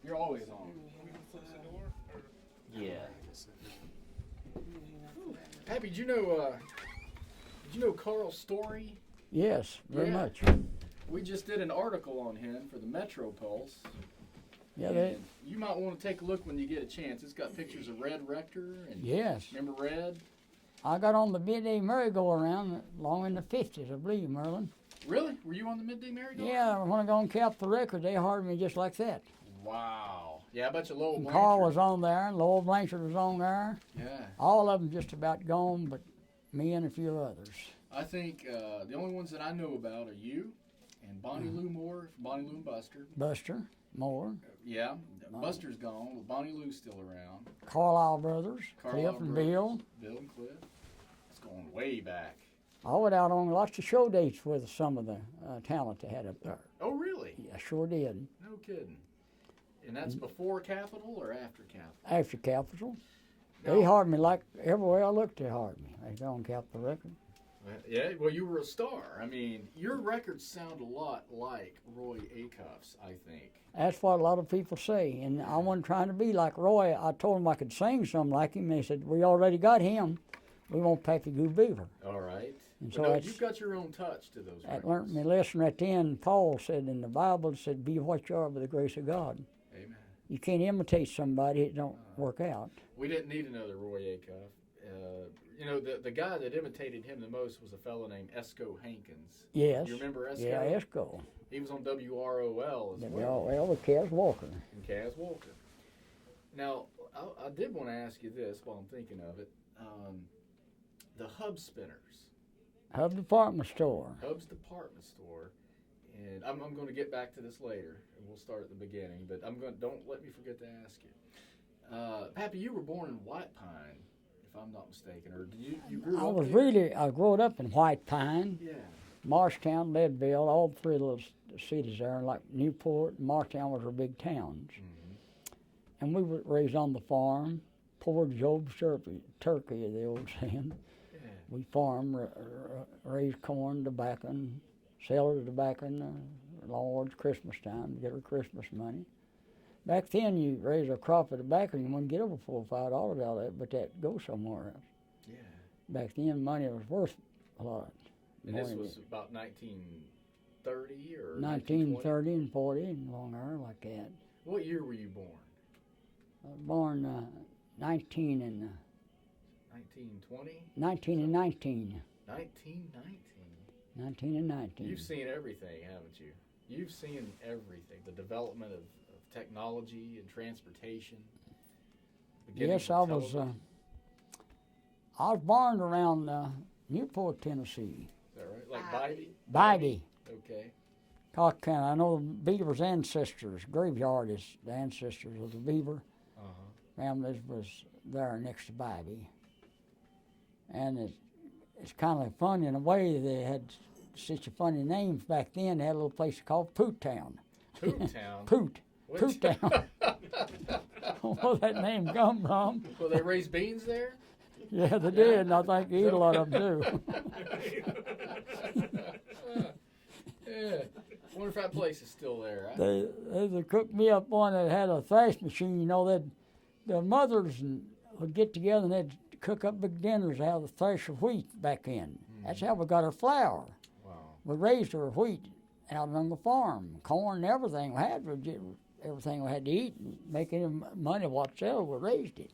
You're always on. Yeah. Pappy, did you know Carl Story? Yes, very much. We just did an article on him for the Metro Pulse. Yeah, you might want to take a look when you get a chance. It's got pictures of Red Rector and yes. Remember Red? I got on the midday merry-go-round long in the 50s, I believe, Merlin. Really? Were you on the midday merry-go-round? Yeah, when I got on Cap the Record, they hired me just like that. Wow. Yeah, I bet you Lowell Blanchard. Carl was on there, and Lowell Blanchard was on there. Yeah. All of them just about gone, but me and a few others. I think the only ones that I know about are you and Bonnie Lou Moore, Bonnie Lou and Buster. Buster Moore. Yeah, Buster's gone, but Bonnie Lou's still around. Carlisle Brothers, Cliff and Bill. Bill and Cliff. It's going way back. I went out on lots of show dates with some of the talent they had up there. Oh, really? Yeah, I sure did. No kidding. And that's before Capitol or after Capitol? After Capitol. No. They hired me like everywhere I looked, they hired me. They got on Capitol Record. Yeah, well, you were a star. I mean, your records sound a lot like Roy Acuff's, I think. That's what a lot of people say, and I wasn't trying to be like Roy. I told them I could sing something like him. They said, we already got him. We want Pappy Gube Beaver. All right. And But so no, you've got your own touch to those that records. learned me a lesson at the end. Paul said in the Bible, it said, be what you are by the grace of God. Amen. You can't imitate somebody, it don't work out. We didn't need another Roy Acuff. The guy that imitated him the most was a fellow named Esco Hankins. Yes. You remember Esco? Yeah, Esco. He was on WROL as well. Well, with Kaz Walker. And Kaz Walker. Now, I did want to ask you this while I'm thinking of it. The Hub Spinners. Hub Department Store. Hub's Department Store. And I'm going to get back to this later, and we'll start at the beginning. But don't let me forget to ask you. Pappy, you were born in White Pine, if I'm not mistaken, or did you grew up there? I grew up in White Pine, Yeah. Marshtown, Leadville, all three of those cities there, like Newport and Marshtown was our big towns. Mm-hmm. And we were raised on the farm, poured Job's turkey, the old saying. Yeah. We farm, raise corn, tobacco, and sell the tobacco in the Lord's Christmas time to get our Christmas money. Back then, you raise a crop of tobacco, and you wouldn't get over $4 or $5 out of it, but that goes somewhere else. Yeah. Back then, money was worth a lot. And this was about 1930 or 1930 and 40 and longer like that. What year were you born? I was born 19 and 1920? 19 and 19. 1919. 19 and 19. You've seen everything, haven't you? You've seen everything. The development of technology and transportation. Yes, I was born around Newport, Tennessee. Is that right? Like Bybee? Bybee. Okay. Cock County. I know Beaver's ancestors. Graveyard is the ancestors of the Beaver. Families was there next to Bybee. And it's kind of fun in a way. They had such a funny names back then. They had a little place called Poot Town. Poot Town? Poot Town. Where that name come from? Well, they raised beans there? Yeah, they did, and I think they eat a lot of them too. Yeah. Wonder if that place is still there. They cooked me up one that had a thrash machine. You know, the mothers would get together and they'd cook up big dinners out of the thresh of wheat back then. That's how we got our flour. Wow. We raised our wheat out on the farm, corn and everything we had. Everything we had to eat and make any money whatsoever, we raised it.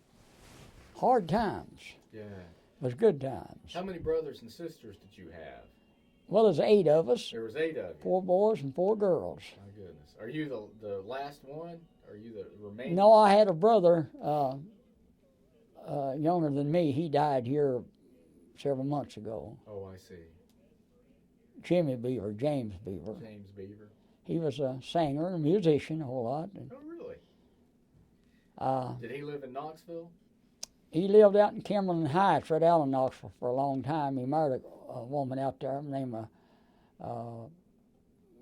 Hard times. Yeah. It was good times. How many brothers and sisters did you have? Well, there's 8 of us. There was 8 of you. 4 boys and 4 girls. My goodness. Are you the last one? Are you the remaining? No, I had a brother younger than me. He died here several months ago. Oh, I see. James Beaver. James Beaver. He was a singer and a musician a whole lot. Oh, really? Did he live in Knoxville? He lived out in Kimberlin Heights, right out in Knoxville, for a long time. He married a woman out there named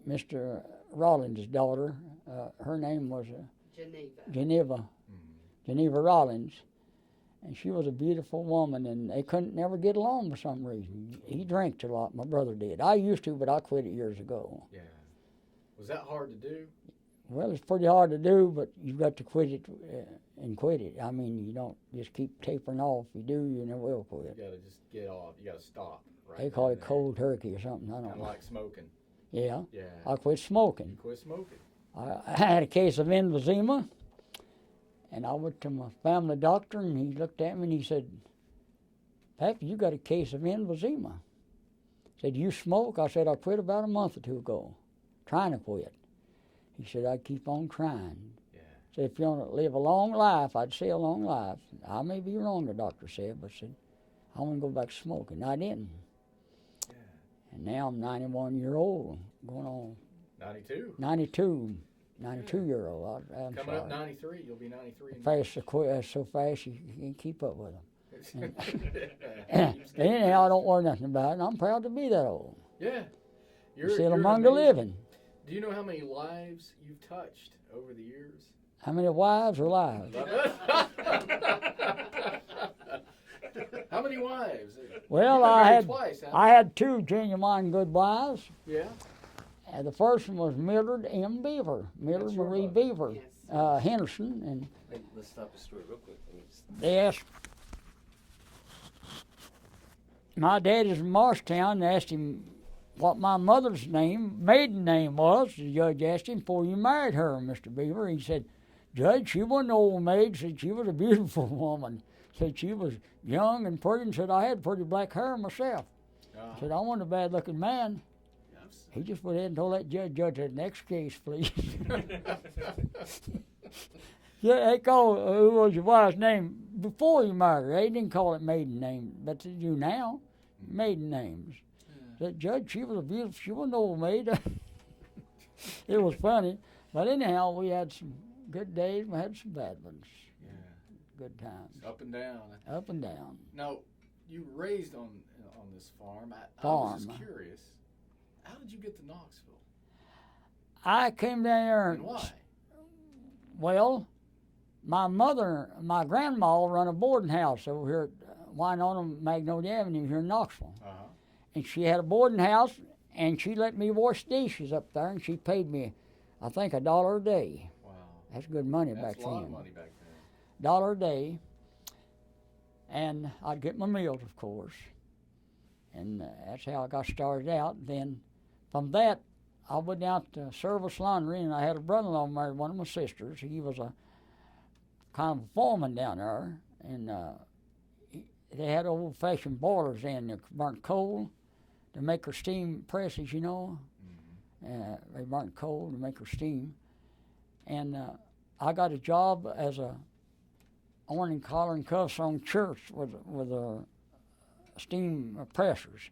Mr. Rollins' daughter. Her name was Geneva Rollins. And she was a beautiful woman, and they couldn't never get along for some reason. He drank a lot, my brother did. I used to, but I quit it years ago. Yeah. Was that hard to do? Well, it's pretty hard to do, but you've got to quit it and quit it. I mean, you don't just keep tapering off. If you do, you never will quit. You got to just get off. You got to stop. Right. They call it cold turkey or something. I don't know. Kind of like smoking. Yeah. Yeah. I quit smoking. You quit smoking. I had a case of emphysema, and I went to my family doctor, and he looked at me and he said, Pappy, you got a case of emphysema. Said, you smoke? I said, I quit about a month or two ago, trying to quit. He said, I keep on trying. Yeah. Said, if you want to live a long life, I'd say a long life. I may be wrong, the doctor said, but said, I want to go back to smoking. I didn't. Yeah. And now I'm 91 years old, going on 92. 92-year-old. I'm Coming sorry. up 93, you'll be 93. So fast you can't keep up with them. Keeps getting Anyhow, I don't worry nothing about it, and I'm proud to be that old. Yeah. Still among the living. Do you know how many lives you've touched over the years? How many wives or lives? How many wives? Well, You've been I married had twice, haven't I had two genuine good wives. you? Yeah. And the first one was Mildred M. Beaver, Mildred That's your Marie wife. Beaver, Yes. Henderson, and Wait, let's stop the story real quick. Let me just... they asked. My daddy's from Marshtown. They asked him what my mother's maiden name was. The judge asked him before you married her, Mr. Beaver. He said, Judge, she wasn't an old maid. Said she was a beautiful woman. Said she was young and pretty, and said I had pretty black hair myself. Said I wasn't a bad-looking man. He just went ahead and told that judge said, next case, please. Yeah, they called who was your wife's name before you married her. They didn't call it maiden name, but they do now. Maiden names. Said, Judge, she was a beautiful, she wasn't an old maid. It was funny. But anyhow, we had some good days, we had some bad ones. Yeah. Good times. Up and down. Up and down. Now, you were raised on this farm. I was just curious. How did you get to Knoxville? I came down there. And why? Well, my grandma run a boarding house over here at Winona Magnolia Avenue here in Knoxville. Uh-huh. And she had a boarding house, and she let me wash dishes up there, and she paid me, I think, $1 a day. Wow. That's good money back then. That's a lot of money back then. $1 a day. And I'd get my meals, of course. And that's how I got started out. Then from that, I went down to Service Laundry, and I had a brother-in-law married one of my sisters. He was a kind of a foreman down there, and they had old-fashioned boilers in that burnt coal to make her steam presses, you know. Mm-hmm. They burnt coal to make her steam. And I got a job as a awning collar and cuffs on church with steam pressers.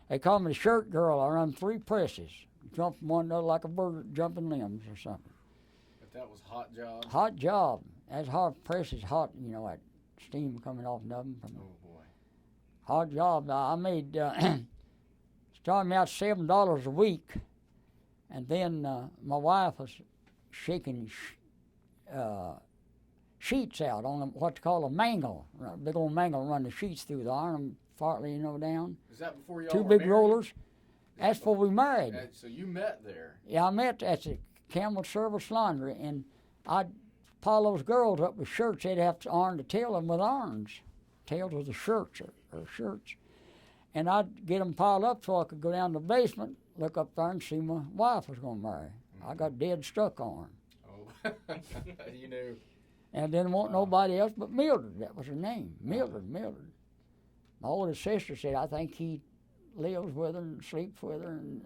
They called me the shirt girl. I run 3 presses. Jump from one another like a bird jumping limbs or something. But that was a hot job? Hot job. That's hard. Press is hot, you know, that steam coming off of them. Oh, boy. Hard job. I made, started me out $7 a week. And then my wife was shaking sheets out on what they call a mangle. A big old mangle, run the sheets through the iron, partly, you know, down. Is that before you 2 all big married? rollers. That's before we married. So you met there? Yeah, I met at the Camel Service Laundry, and I'd pile those girls up with shirts. They'd have to iron the tail of them with irons. Tails of the shirts or shirts. And I'd get them piled up so I could go down to the basement, look up there and see my wife was going to marry. I got dead stuck on her. Oh, you knew. And I didn't want nobody else but Mildred. That was her name, Mildred. My oldest sister said, I think he lives with her and sleeps with her and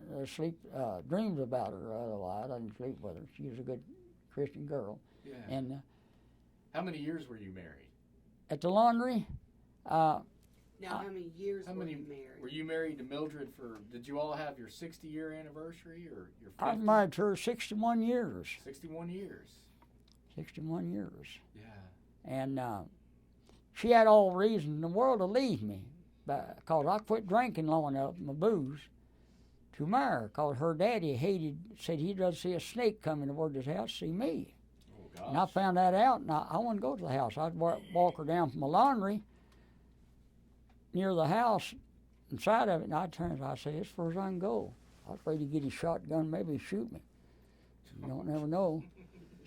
dreams about her. Otherwise, I didn't sleep with her. She was a good Christian girl. Yeah. And how many years were you married? at the laundry, Now, how many years were you married? Were you married to Mildred for, did you all have your 60-year anniversary or your 50? I was married to her 61 years. 61 years. 61 years. Yeah. And she had all reason in the world to leave me because I quit drinking long enough, my booze, to marry her because her daddy said he'd rather see a snake coming toward his house see me. Oh, gosh. And I found that out, and I wouldn't go to the house. I'd walk her down from the laundry near the house, inside of it, and I'd turn and I'd say, as far as I can go. I was afraid he'd get his shotgun, maybe shoot me. You don't never know.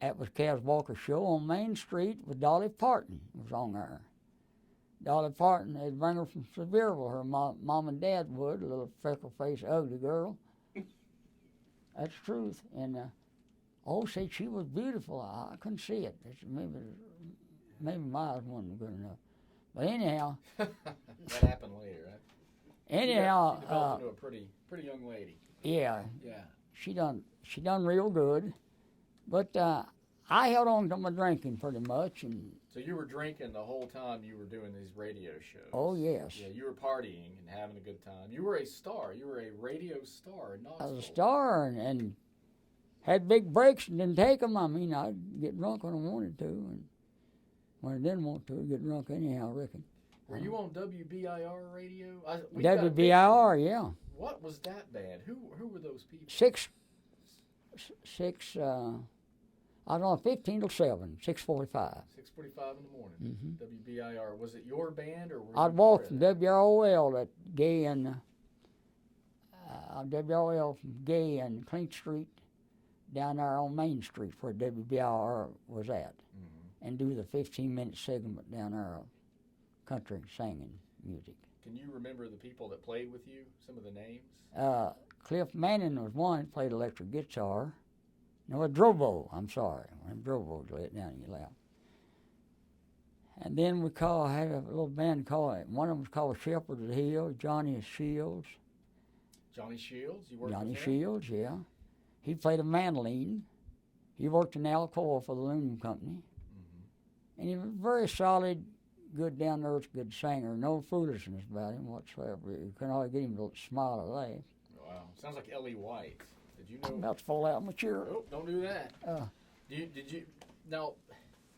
That was Kaz Walker's show on Main Street with Dolly Parton was on there. Dolly Parton, they'd bring her from Sevierville. Her mom and dad would, a little freckle-faced, ugly girl. That's the truth. And said she was beautiful. I couldn't see it. Maybe my eyes wasn't good enough. But anyhow. That happened later, right? Anyhow. She developed into a pretty young lady. Yeah. Yeah. She done real good. But I held on to my drinking pretty much. And so you were drinking the whole time you were doing these radio shows? Oh, yes. Yeah, you were partying and having a good time. You were a star. You were a radio star in Knoxville. I was a star and had big breaks and didn't take them. I mean, I'd get drunk when I wanted to. And when I didn't want to, I'd get drunk anyhow, I reckon. Were you on WBIR radio? WBIR, yeah. What was that band? Who were those people? Six. I was on 15 till 7, 6:45. 6:45 in the morning. Mm-hmm. WBIR. Was it your band or? I'd walk from WROL at Gay and WROL from Gay and Clean Street down there on Main Street where WBIR was at, and do the 15-minute segment down there of country singing music. Can you remember the people that played with you? Some of the names? Cliff Manning was one that played electric guitar. No, a Drobo, I'm sorry. When Drobo lay it down in your lap. And then I had a little band one of them was called Shepherd of the Hill, Johnny Shields. Johnny Shields? You worked Johnny with him? Shields, yeah. He played a mandolin. He worked in Alcoa for the Aluminum Company. And he was very solid, good down-to-earth, good singer. No foolishness about him whatsoever. You couldn't hardly get him to smile or laugh. Wow. Sounds like Ellie White. Did you know? I'm about to fall out mature. Oh, don't do that. Did you? Now,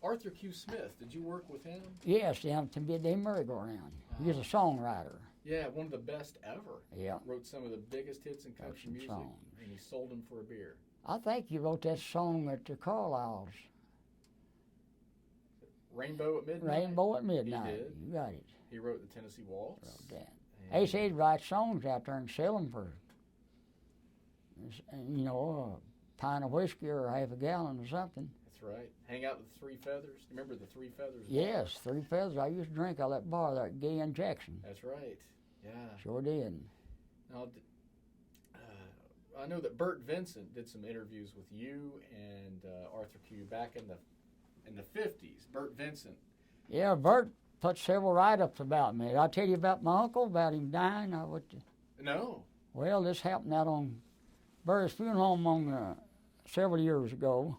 Arthur Q. Smith, did you work with him? Yes, down to Midday Merry-Go-Round. He was a songwriter. Yeah, one of the best ever. Yeah. Wrote some of the biggest hits in country music. Songs. And he sold them for a beer. I think you wrote that song at the Carlisle's. Rainbow at Midnight? Rainbow at Midnight. He did. You got it. He wrote the Tennessee Waltz. Wrote that. They said he'd write songs out there and sell them for, a pint of whiskey or half a gallon or something. That's right. Hang out with the Three Feathers. Remember the Three Feathers? Yes, Three Feathers. I used to drink out of that bar there at Gay and Jackson. That's right. Yeah. Sure did. Now, I know that Bert Vincent did some interviews with you and Arthur Q back in the 50s. Bert Vincent. Yeah, Bert put several write-ups about me. Did I tell you about my uncle, about him dying? No. Well, this happened out on Burris Funeral Home several years ago.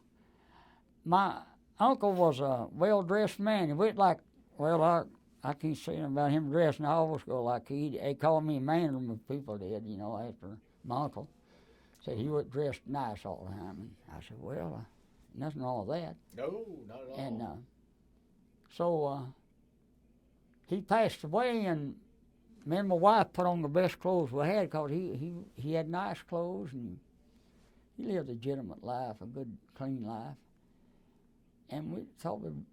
My uncle was a well-dressed man. He went like, I can't say anything about him dressing. I always go like they called me Mandarin, people did, after my uncle. Said he was dressed nice all the time. And I said, nothing wrong with that. No, not at all. And so he passed away, and me and my wife put on the best clothes we had because he had nice clothes, and he lived a legitimate life, a good, clean life. And we thought we'd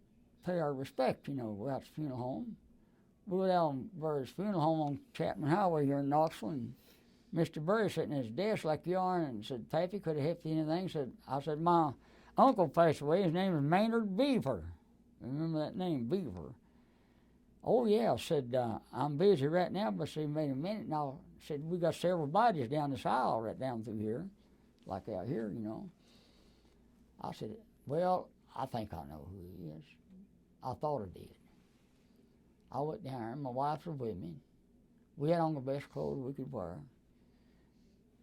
pay our respect, go out to the funeral home. We went out on Burry's funeral home on Chapman Highway here in Knoxville, and Mr. Burry sitting at his desk like you are, and said, Pappy, could have helped you anything? I said, my uncle passed away. His name is Maynard Beaver. Remember that name, Beaver? Oh, yeah. I said, I'm busy right now, but see, wait a minute. And I said, we got several bodies down this aisle right down through here, like out here, I said, I think I know who he is. I thought I did. I went down there, and my wife was with me. We had on the best clothes we could wear.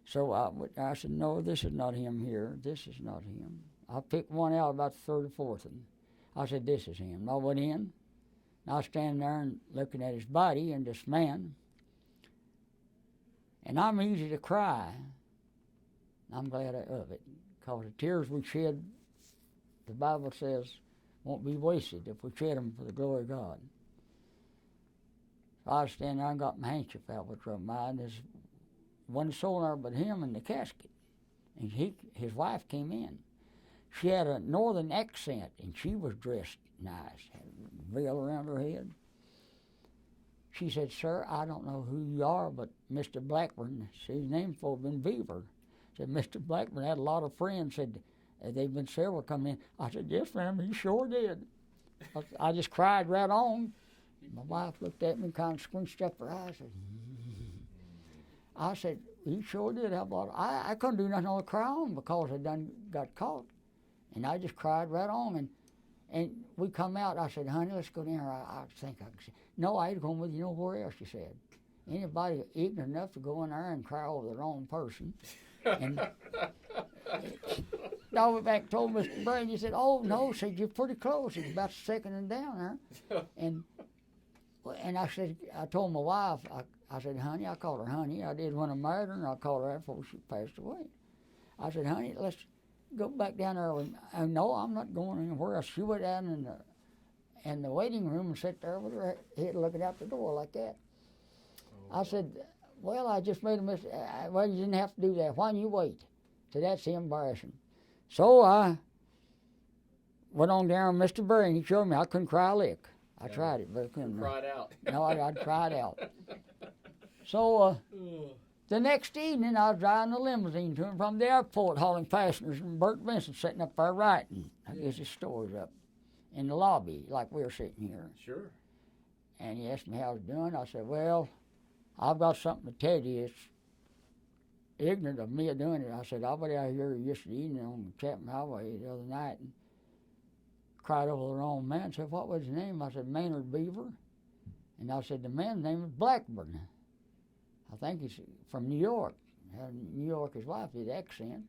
So I said, no, this is not him here. This is not him. I picked one out about the third or fourth, and I said, this is him. And I went in, and I was standing there and looking at his body and this man. And I'm easy to cry. I'm glad of it, because the tears we shed, the Bible says, won't be wasted if we shed them for the glory of God. So I was standing there and got my handkerchief out, which was mine. There's one soul there but him in the casket. And his wife came in. She had a northern accent, and she was dressed nice, had a veil around her head. She said, sir, I don't know who you are, but Mr. Blackburn, his name for been Beaver. Said, Mr. Blackburn had a lot of friends. Said, They've been several come in. I said, yes, ma'am, he sure did. I just cried right on. My wife looked at me and kind of squinched up her eyes. I said, he sure did have a lot. I couldn't do nothing but cry on because I done got caught. And I just cried right on. And we come out. I said, honey, let's go down there. I think I can see. No, I ain't going with you nowhere else, she said. Anybody ignorant enough to go in there and cry over the wrong person. And I went back and told Mr. Brady. He said, oh, no, said, you're pretty close. He's about second down there. And I said, I told my wife, I said, honey, I called her honey. I did when I married her, and I called her after she passed away. I said, honey, let's go back down there. And no, I'm not going anywhere else. She went down in the waiting room and sat there with her head looking out the door like that. I said, well, I just made a mistake. Well, you didn't have to do that. Why don't you wait? So that's embarrassing. So I went on down with Mr. Berry, and he showed me I couldn't cry a lick. I tried it, but I couldn't. Cried out. No, I cried out. So the next evening, I was driving the limousine to and from the airport, hauling passengers, and Bert Benson sitting up there writing. I guess his story's up in the lobby, like we're sitting here. Sure. And he asked me how I was doing. I said, well, I've got something to tell you. It's ignorant of me of doing it. I said, I was out here yesterday evening on the Chapman Highway the other night and cried over the wrong man. Said, what was his name? I said, Maynard Beaver. And I said, the man's name is Blackburn. I think he's from New York. New York, his wife, his accent.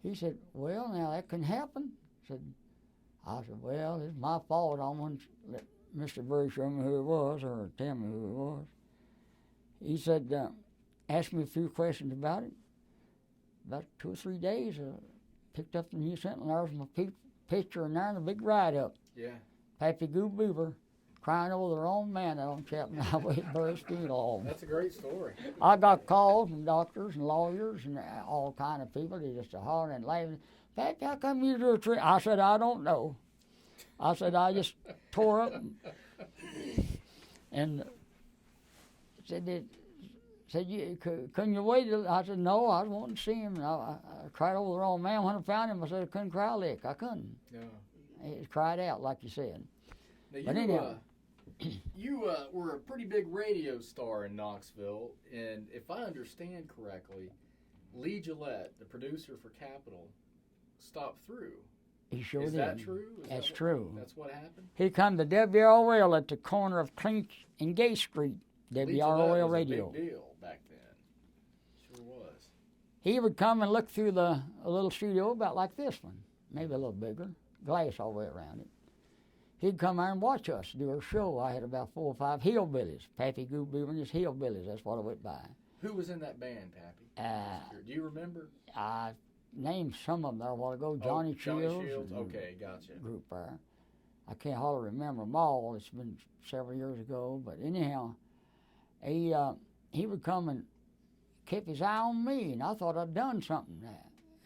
He said, well, now that can happen. I said, well, it's my fault. I wanted to let Mr. Berry show me who it was or tell me who it was. He said, asked me a few questions about it. About 2 or 3 days, picked up the New Sentinel. There was my picture in there and a big write-up. Yeah. Pappy Gube Beaver crying over the wrong man out on Chapman Highway at Burris Funeral. That's a great story. I got calls from doctors and lawyers and all kind of people. They just hollering and laughing. Pappy, how come you do a tree? I said, I don't know. I said, I just tore up and said, couldn't you wait? I said, no, I was wanting to see him. And I cried over the wrong man. When I found him, I said, I couldn't cry a lick. I couldn't. No. He cried out, like you said. Now, but anyhow. You were a pretty big radio star in Knoxville, and if I understand correctly, Lee Gillette, the producer for Capitol, stopped through. He sure Is did. that true? That's true. That's what happened? He come to WROL at the corner of Clink and Gay Street. WROL radio. Was a big deal back then. Sure was. He would come and look through a little studio about like this one, maybe a little bigger, glass all the way around it. He'd come there and watch us do our show. I had about 4 or 5 hillbillies. Pappy Gube Beaver and his hillbillies. That's what I went by. Who was in that band, Pappy? Do you remember? I named some of them there a while ago. Johnny Shields. Okay, gotcha. Group there. I can't hardly remember them all. It's been several years ago. But anyhow, he would come and keep his eye on me. And I thought I'd done something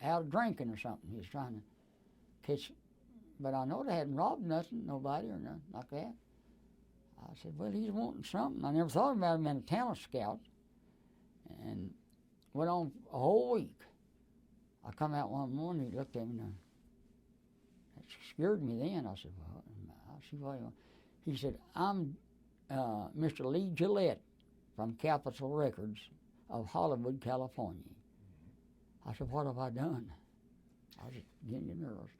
out of drinking or something. He was trying to catch. But I know they hadn't robbed nobody or nothing like that. I said, well, he's wanting something. I never thought about him in a talent scout. And went on a whole week. I come out one morning, he looked at me and it scared me then. I said, well, I'll see what he wants. He said, I'm Mr. Lee Gillette from Capitol Records of Hollywood, California. I said, what have I done? I was getting nervous.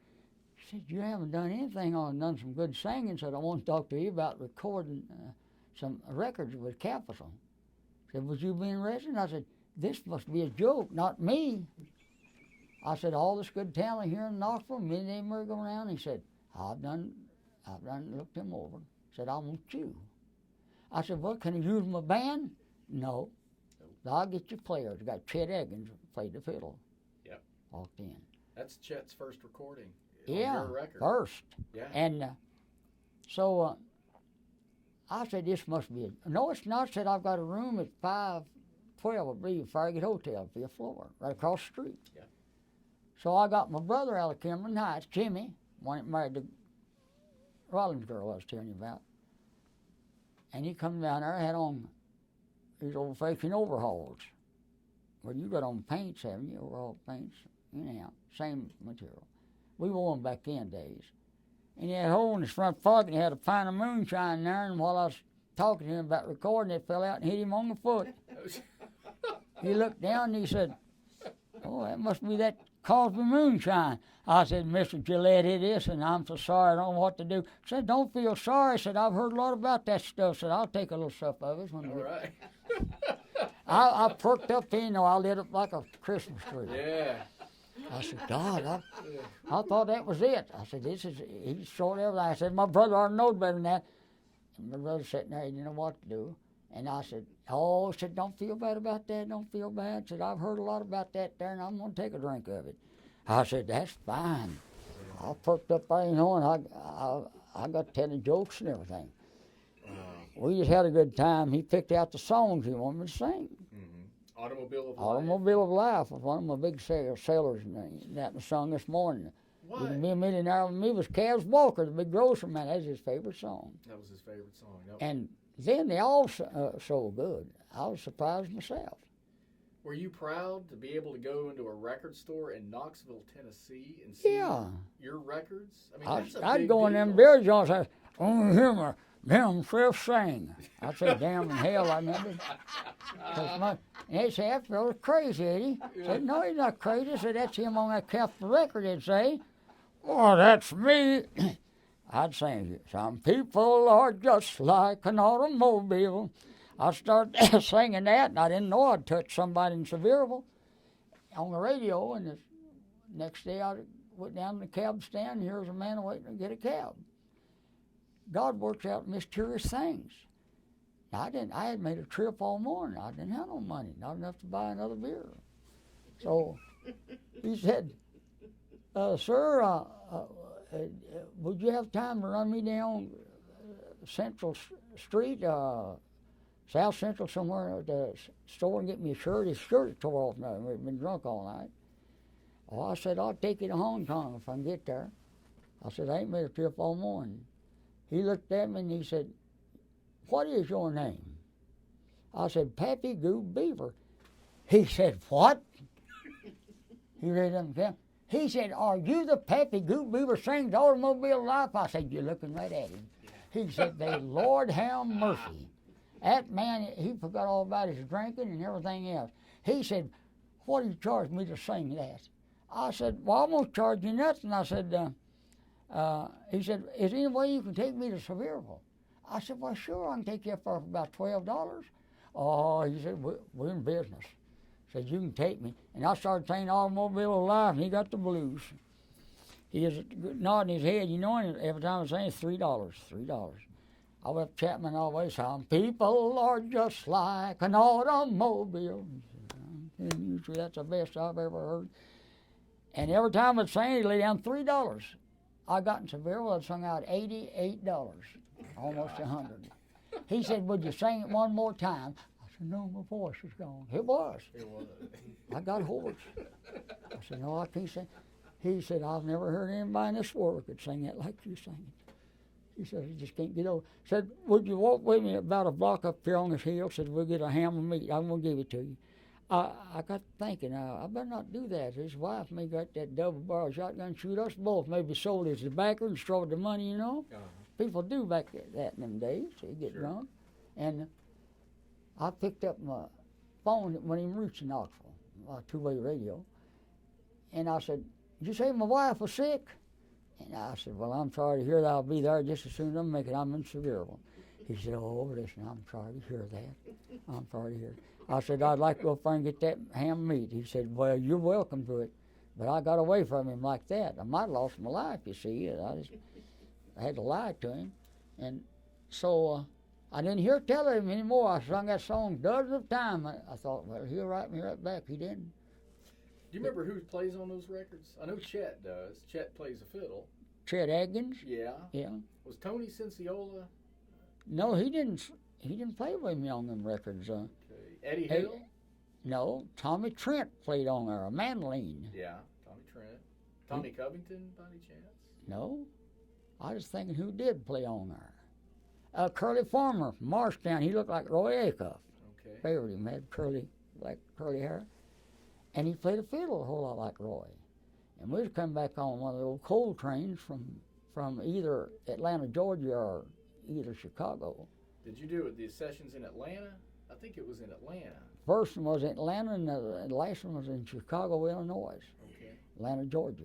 He said, you haven't done anything. I've done some good singing. Said, I want to talk to you about recording some records with Capitol. Said, was you being arrested? I said, this must be a joke, not me. I said, all this good talent here in Knoxville, midday merry-go-round. He said, I've done looked him over. Said, I want you. I said, well, can you use my band? No. I'll get you players. Got Chet Eggins played the fiddle. Yep. Walked in. That's Chet's first recording. Yeah, on your record. first. Yeah. And so I said, this must be no, it's not. I said, I've got a room at 512, I believe, Farragut Hotel, 5th floor, right across the street. Yeah. So I got my brother out of Cameron Heights, Jimmy, one that married the Rollins girl I was telling you about. And he come down there, had on his old-fashioned overalls. Well, you got on paints, haven't you, overall paints? same material. We wore them back in days. And he had a hole in his front pocket, and he had a pint of moonshine there, and while I was talking to him about recording, it fell out and hit him on the foot. He looked down and he said, "Oh, that must be that Cosby moonshine." I said, "Mr. Gillette, it is, and I'm so sorry, I don't know what to do." He said, "Don't feel sorry." I said, "I've heard a lot about that stuff." I said, "I'll take a little stuff of it." All right. I perked up, I lit up like a Christmas tree. Yeah. I said, "God, I thought that was it." I said, he's short everything. I said, "My brother already knows better than that." And my brother sitting there, he didn't know what to do. And I said, "Oh," he said, "don't feel bad about that, don't feel bad." I said, "I've heard a lot about that there, and I'm going to take a drink of it." I said, "That's fine." I perked up there, and I got telling jokes and everything. We just had a good time. He picked out the songs he wanted me to sing. Mm-hmm. Automobile of Life. Automobile of Life was one of my big sellers that was sung this morning. What? You can be a millionaire with me was Cavs Walker, the big grocer man. That's his favorite song. That was his favorite song. Yep. And then they all sold good. I was surprised myself. Were you proud to be able to go into a record store in Knoxville, Tennessee, and see your records? I mean, that's a I'd big go in deal. them beer joints and say, "Oh, hear my damn self sing." I'd say, "Damn in hell," I remember. And they'd say, "That fellow's crazy, Eddie." I said, "No, he's not crazy." I said, "That's him on that Capitol record," they'd say. "Oh, that's me." I'd sing, "Some people are just like an automobile." I started singing that, and I didn't know I'd touched somebody in Sevierville on the radio. And the next day I went down to the cab stand, and here was a man waiting to get a cab. God works out mysterious things. Now, I had made a trip all morning. I didn't have no money, not enough to buy another beer. So he said, "Sir, would you have time to run me down Central Street, South Central somewhere at the store and get me a shirt?" His shirt tore off now. We'd been drunk all night. Oh, I said, "I'll take you to Hong Kong if I can get there." I said, "I ain't made a trip all morning." He looked at me and he said, "What is your name?" I said, "Pappy Gube Beaver." He said, "What?" He read up and down. He said, "Are you the Pappy Gube Beaver sings Automobile Life?" I said, "You're looking right at him." He said, "The Lord have mercy. That man, he forgot all about his drinking and everything else." He said, "What do you charge me to sing that?" I said, "Well, I won't charge you nothing." I said, he said, "Is there any way you can take me to Sevierville?" I said, "Well, sure, I can take you up there for about $12. "Oh," he said, "we're in business." He said, "You can take me." And I started singing Automobile of Life, and he got the blues. He was nodding his head, and every time I was saying, $3, $3. I went up Chapman all the way. "Some people are just like an automobile." Usually that's the best I've ever heard. And every time I'd sing, he'd lay down $3. I got in Sevierville, I'd sung out $88, almost 100. He said, "Would you sing it one more time?" I said, "No, my voice is gone." It was. It was. I got hoarse. I said, "No, I can't sing." He said, "I've never heard anybody in this world could sing that like you sing it." He said, "He just can't get over." Said, "Would you walk with me about a block up here on this hill?" Said, "We'll get a ham and meat. I'm going to give it to you." I got thinking, I better not do that. His wife may got that double-barrel shotgun, shoot us both. Maybe sold his tobacco and destroyed the money, People do back that in them days. So you get drunk. And I picked up my phone when he reached Knoxville, a two-way radio. And I said, "Did you say my wife was sick?" And I said, "Well, I'm sorry to hear that. I'll be there just as soon as I make it. I'm in Sevierville." He said, "Oh, listen, I'm sorry to hear that. I'm sorry to hear it." I said, "I'd like to go up there and get that ham meat." He said, "Well, you're welcome to it." But I got away from him like that. I might have lost my life, you see. I had to lie to him. And so I didn't hear tell him anymore. I sung that song dozens of times. I thought, well, he'll write me right back. He didn't. Do you remember who plays on those records? I know Chet does. Chet plays the fiddle. Chet Atkins? Yeah. Yeah. Was Tony Cinciola? No, he didn't play with me on them records. Okay. Eddie Hill? No, Tommy Trent played on there, a mandolin. Yeah, Tommy Trent. Tommy Covington, by any chance? No, I was thinking who did play on there. Curly Farmer, Marshtown. He looked like Roy Acuff. Okay. Favored him, had black curly hair, and he played a fiddle a whole lot like Roy. And we was coming back on one of the old coal trains from either Atlanta, Georgia, or either Chicago. Did you do the sessions in Atlanta? I think it was in Atlanta. First one was in Atlanta, and the last one was in Chicago, Illinois. Okay. Atlanta, Georgia.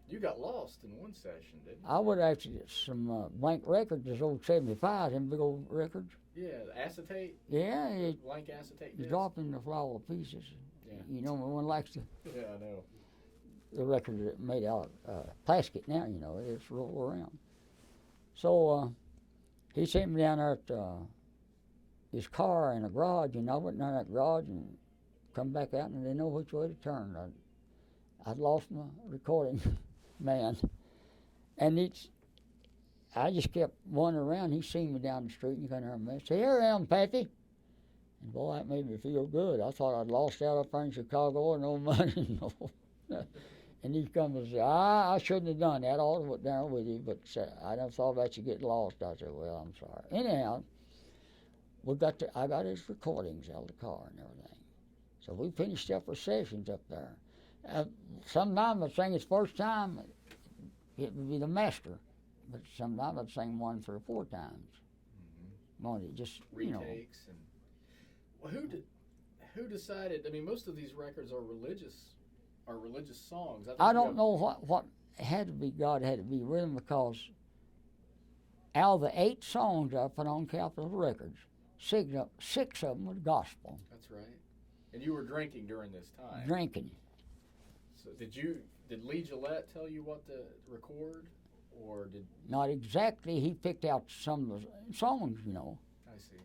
You got lost in one session, didn't you? I would actually get some blank records, those old 75s, them big old records. Yeah, the acetate? Yeah, Blank acetate you disc? drop them to fall to pieces. Yeah. You know, one likes Yeah, I know. the record that made out of plastic now, you know, it just roll around. So he sent me down there at his car in a garage, and I went down that garage and come back out, and I didn't know which way to turn. I'd lost my recording man. And I just kept wandering around. He seen me down the street, and he come there and said, "Here I am, Pappy." And boy, that made me feel good. I thought I'd lost out up there in Chicago and no money. No. And he comes and said, I shouldn't have done that. I ought to went down with you, but I never thought about you getting lost. I said, well, I'm sorry. Anyhow, I got his recordings out of the car and everything. So we finished up our sessions up there. Sometimes I'd sing his first time, it would be the master. But sometimes I'd sing 1, 3, or 4 times. Mm-hmm. Just, retakes, you know. And well, who decided? I mean, most of these records are religious songs. I don't know what had to be God had to be with them, because out of the 8 songs I put on Capitol Records, 6 of them was gospel. That's right. And you were drinking during this time. Drinking. So did Lee Gillette tell you what to record, or did? Not exactly. He picked out some of the songs, you know. I see.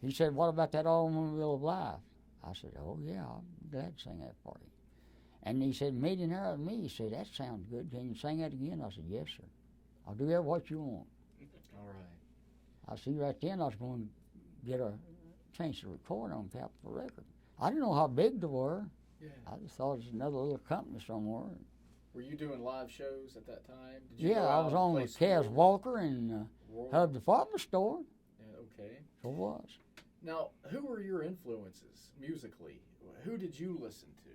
He said, "What about that Automobile of Life?" I said, "Oh yeah, I'm glad to sing that for you." And he said, "Millionaire of Me." He said, "That sounds good. Can you sing that again?" I said, "Yes, sir. I'll do what you want." All right. I see right then I was going to get a chance to record on Capitol Record. I didn't know how big they were. Yeah. I just thought it was another little company somewhere. Were you doing live shows at that time? Did you Yeah, I was on with Kaz Walker and Hub Department Store. Yeah, okay. So it was. Now, who were your influences musically? Who did you listen to?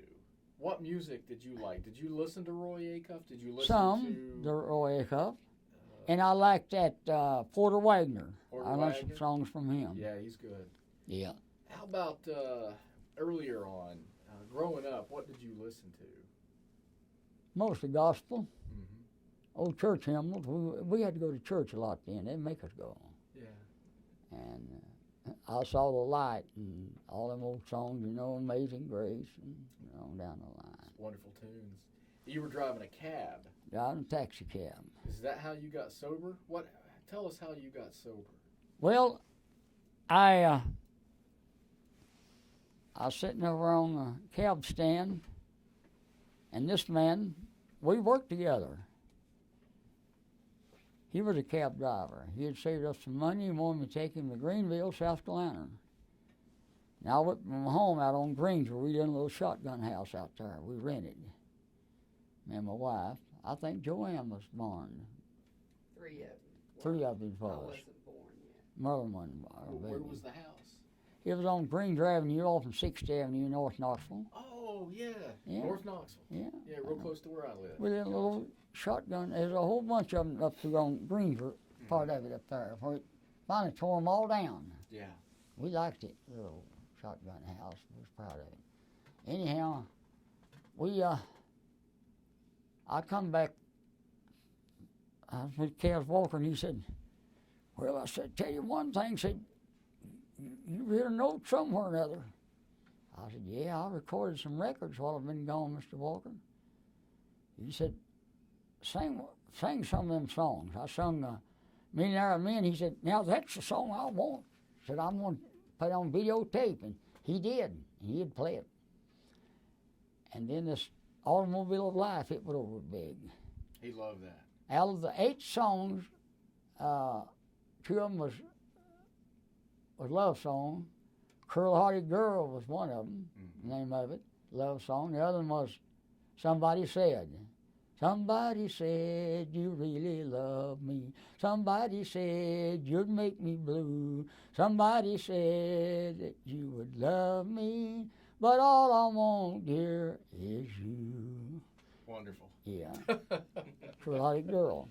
What music did you like? Did you listen to Roy Acuff? Did you listen to Roy Acuff? And I liked that Porter Wagoner. I learned some songs from him. Yeah, he's good. Yeah. How about earlier on, growing up, what did you listen to? Mostly gospel. Mm-hmm. Old church hymnals. We had to go to church a lot then. They'd make us go. Yeah. And I Saw the Light and all them old songs, you know, Amazing Grace, and on down the line. Wonderful tunes. You were driving a cab. Driving a taxi cab. Is that how you got sober? Tell us how you got sober. Well, I was sitting over on the cab stand, and this man, we worked together. He was a cab driver. He had saved up some money and wanted me to take him to Greenville, South Carolina. Now, I went from home out on Greensville. We did a little shotgun house out there. We rented. Me and my wife. I think Joanne was born. 3 of them. 3 of them for I us. wasn't born yet. Merlin wasn't born. Where was the house? It was on Greens Avenue off of 6th Avenue, North Knoxville. Oh, yeah. North Knoxville. Yeah. Yeah, real close to where I live. We did a little shotgun. There's a whole bunch of them up to on Greensville, part of it up there. We finally tore them all down. Yeah. We liked it, little shotgun house. We was proud of it. Anyhow, I come back. I was with Kaz Walker, and he said, "Well," I said, "tell you one thing," said, "you read a note somewhere or another." I said, "Yeah, I recorded some records while I've been gone, Mr. Walker." He said, sing some of them songs. I sung Millionaire of Men. He said, "Now that's the song I want." I said, "I'm going to put it on videotape." And he did. And he'd play it. And then this Automobile of Life, it went over big. He loved that. Out of the 8 songs, 2 of them was love song. Curl-Hearted Girl was one of them, the name of it, love song. The other one was Somebody Said. Somebody said you really love me. Somebody said you'd make me blue. Somebody said that you would love me. But all I want, dear, is you. Wonderful. Yeah. True-hearted girl.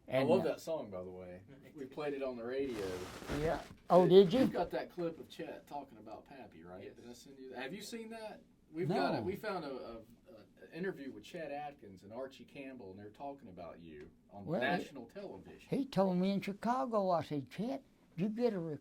And, I love that song, by the way. We played it on the radio. Yeah. Oh, did you? You've got that clip of Chet talking about Pappy, right? Yes. Did I send you that? Have you seen that? No. We found an interview with Chet Atkins and Archie Campbell, and they're talking about you on national television. He told me in Chicago, I said, Chet, did you get a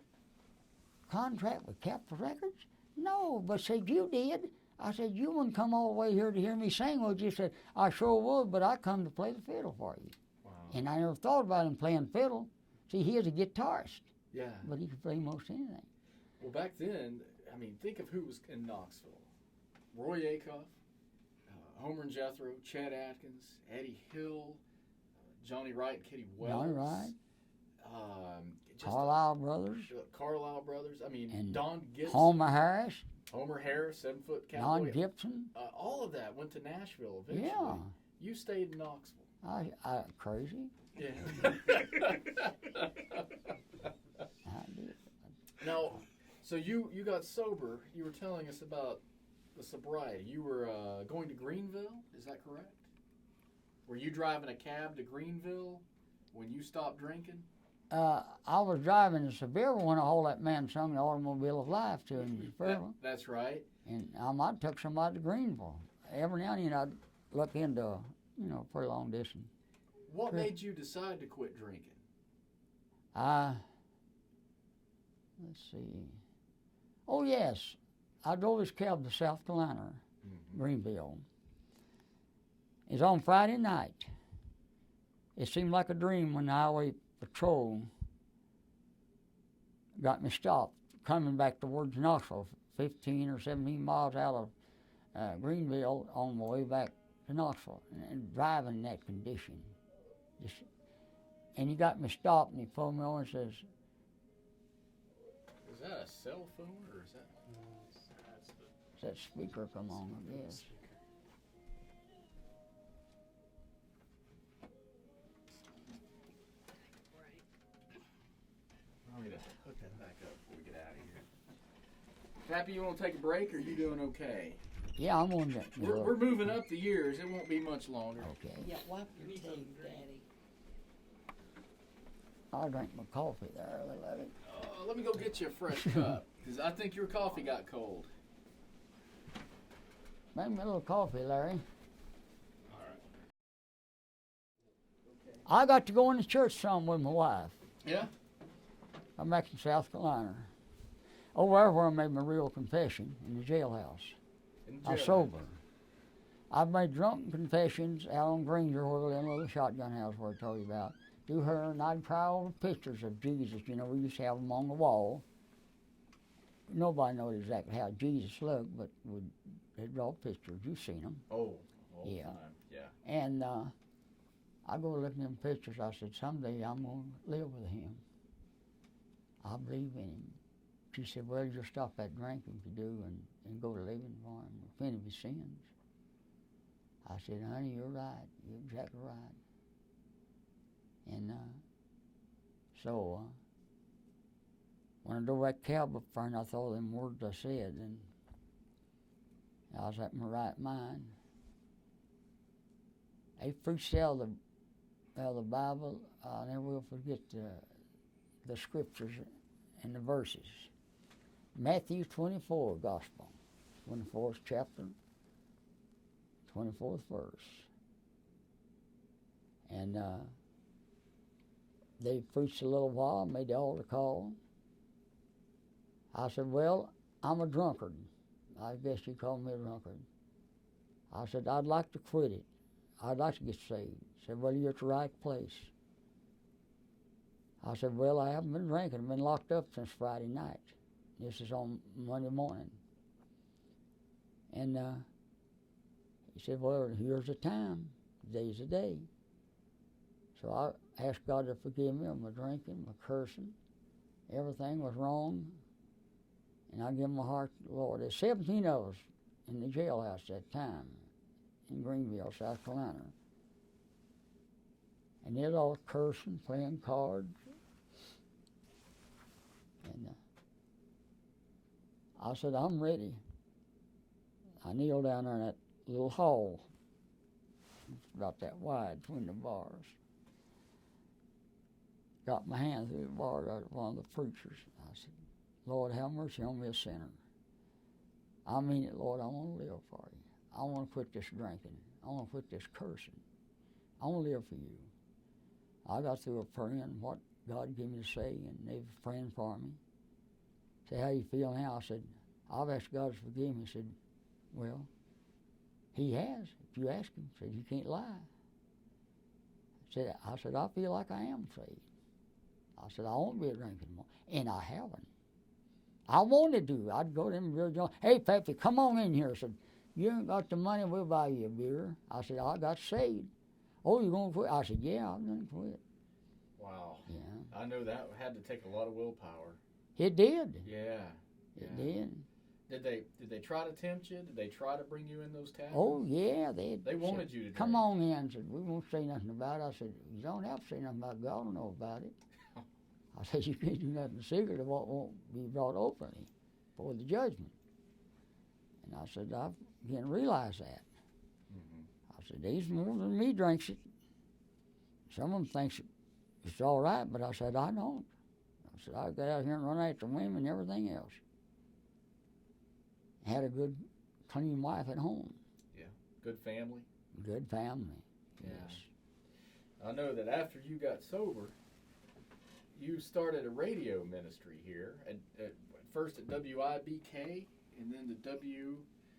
contract with Capitol Records? No, but said, you did. I said, you wouldn't come all the way here to hear me sing, would you? He said, I sure would, but I come to play the fiddle for you. Wow. And I never thought about him playing fiddle. See, he is a guitarist. Yeah. But he could play most anything. Well, back then, I mean, think of who was in Knoxville. Roy Acuff, Homer and Jethro, Chet Atkins, Eddie Hill, Johnny Wright and Kitty Wells. Johnny Wright. Carlisle Brothers. I mean, And Don Gibson. Homer Harris, 7-foot cowboy. Don Gibson. All of that went to Nashville eventually. Yeah. You stayed in Knoxville. I crazy. Yeah. I did. Now, so you got sober. You were telling us about the sobriety. You were going to Greenville. Is that correct? Were you driving a cab to Greenville when you stopped drinking? I was driving the Beaver when all that man sung the Automobile of Life to him. That's right. And I might have took somebody to Greenville. Every now and then I'd look into, a pretty long distance. What made you decide to quit drinking? Let's see. Oh, yes. I drove this cab to South Carolina, Greenville. It was on Friday night. It seemed like a dream when the highway patrol got me stopped coming back towards Knoxville, 15 or 17 miles out of Greenville on my way back to Knoxville, and driving in that condition. And he got me stopped, and he pulled me over and says, Is that a cell phone, or is that? Does that speaker come on, I guess? I'm going to hook that back up before we get out of here. Pappy, you want to take a break, or are you doing okay? Yeah, I'm on that. We're moving up the years. It won't be much longer. Okay. Yeah, wipe your teeth, Daddy. I'll drink my coffee there. Let me go get you a fresh cup, because I think your coffee got cold. Make me a little coffee, Larry. All right. I got to go into church some with my wife. Yeah? I'm back in South Carolina. Over there where I made my real confession, in the jailhouse. I was sober. I've made drunken confessions out on Granger, where the little shotgun house where I told you about, to her, and I'd cry over pictures of Jesus. We used to have them on the wall. Nobody knows exactly how Jesus looked, but they'd draw pictures. You've seen them. Oh, all Yeah. the time. Yeah. And I go look at them pictures. I said, someday I'm going to live with him. I believe in him. She said, well, you'll stop that drinking if you do and go to living for him, repent of his sins. I said, honey, you're right. You're exactly right. And so when I drove that cab up there and I thought of them words I said, and I was at my right mind. They preached out of the Bible. I never will forget the scriptures and the verses. Matthew 24, Gospel, 24th chapter, 24th verse. And they preached a little while, made the altar call. I said, well, I'm a drunkard. I guess you call me a drunkard. I said, I'd like to quit it. I'd like to get saved. He said, well, you're at the right place. I said, well, I haven't been drinking. I've been locked up since Friday night. This is on Monday morning. And he said, well, here's the time. Today's the day. So I asked God to forgive me of my drinking, my cursing. Everything was wrong. And I give my heart to the Lord. There's 17 of us in the jailhouse that time in Greenville, South Carolina. And they're all cursing, playing cards. And I said, I'm ready. I kneeled down there in that little hall It's about that wide between the bars. Got my hand through the bar out of one of the preachers. I said, Lord, have mercy on me, a sinner. I mean it, Lord, I want to live for you. I want to quit this drinking. I want to quit this cursing. I want to live for you. I got through a praying what God gave me to say, and they were praying for me. Say, how you feel now? I said, I've asked God to forgive me. He said, well, he has. If you ask him, he said, you can't lie. I said, I feel like I am saved. I said, I won't be a drinking more. And I haven't. I wanted to. I'd go to him and Bill Jones, hey, Pappy, come on in here. I said, you ain't got the money, we'll buy you a beer. I said, I got saved. Oh, you going to quit? I said, yeah, I'm going to quit. Wow. Yeah. I know that had to take a lot of willpower. It did. Yeah. It did. Did they try to tempt you? Did they try to bring you in those taverns? Oh, yeah. They wanted said, you to drink. Come on in. I said, we won't say nothing about it. I said, you don't have to say nothing about it. God will know about it. I said, you can't do nothing secret of what won't be brought openly for the judgment. And I said, I didn't realize that. Mm-hmm. I said, there's more than me drinks it. Some of them thinks it's all right, but I said, I don't. I said, I got out here and run after women and everything else. Had a good, clean wife at home. Yeah, good family. Good family, yeah. Yes. I know that after you got sober, you started a radio ministry here, at first at WIBK and then the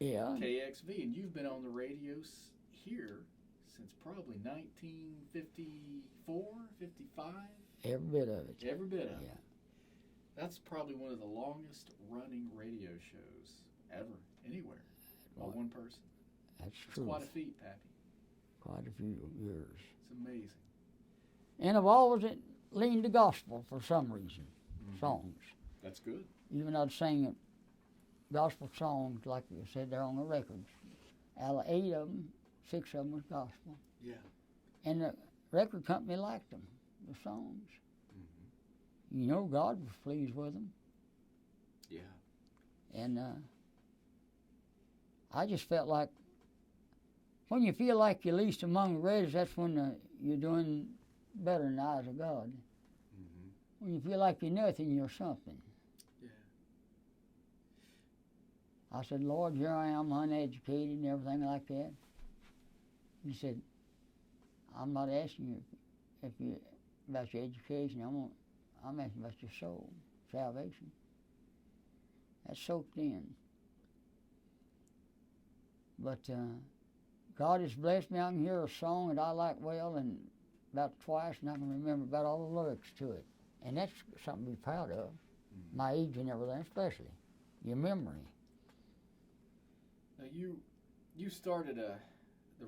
WKXV, and you've been on the radio here since probably 1954, 55? Every bit of it. Every bit of it. Yeah. That's probably one of the longest running radio shows ever, anywhere, by one person. That's true. Quite a feat, Pappy. Quite a few years. It's amazing. And I've always leaned to gospel for some reason, songs. That's good. Even I'd sing gospel songs, like you said there on the records. Out of 8 of them, 6 of them was gospel. Yeah. And the record company liked them, the songs. Mm-hmm. You know, God was pleased with them. Yeah. And I just felt like when you feel like you're least among the rest, that's when you're doing better in the eyes of God. Mm-hmm. When you feel like you're nothing, you're something. Yeah. I said, Lord, here I am, uneducated and everything like that. He said, I'm not asking you if you about your education. I'm asking about your soul, salvation. That's soaked in. But God has blessed me. I can hear a song that I like well, and about twice, and I can remember about all the lyrics to it. And that's something to be proud of. Mm-hmm. My age and everything, especially. Your memory. Now, you started the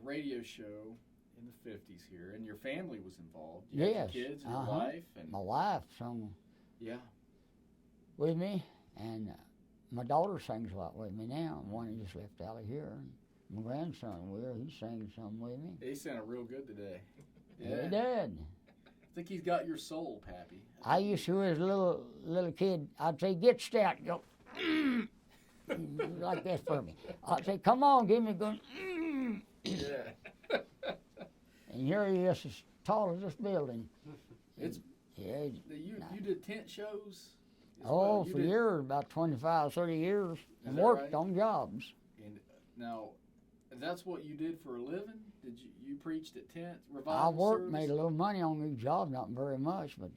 radio show in the 50s here, and your family was involved. You had your kids and your wife. And my wife sung with me, and my daughter sings a lot with me now. One that just left out of here. And my grandson, Will, he sang some with me. He sounded real good today. Yeah. He did. I think he's got your soul, Pappy. I used to, as a little kid, I'd say, get stout. Go, like that for me. I'd say, come on, give me a good, Yeah. And here he is, as tall as this building. It's you did tent shows? Oh, for years, about 25, 30 years, and worked on jobs. And now, that's what you did for a living? Did you preached at tent revival I worked, service? made a little money on these jobs, not very much, but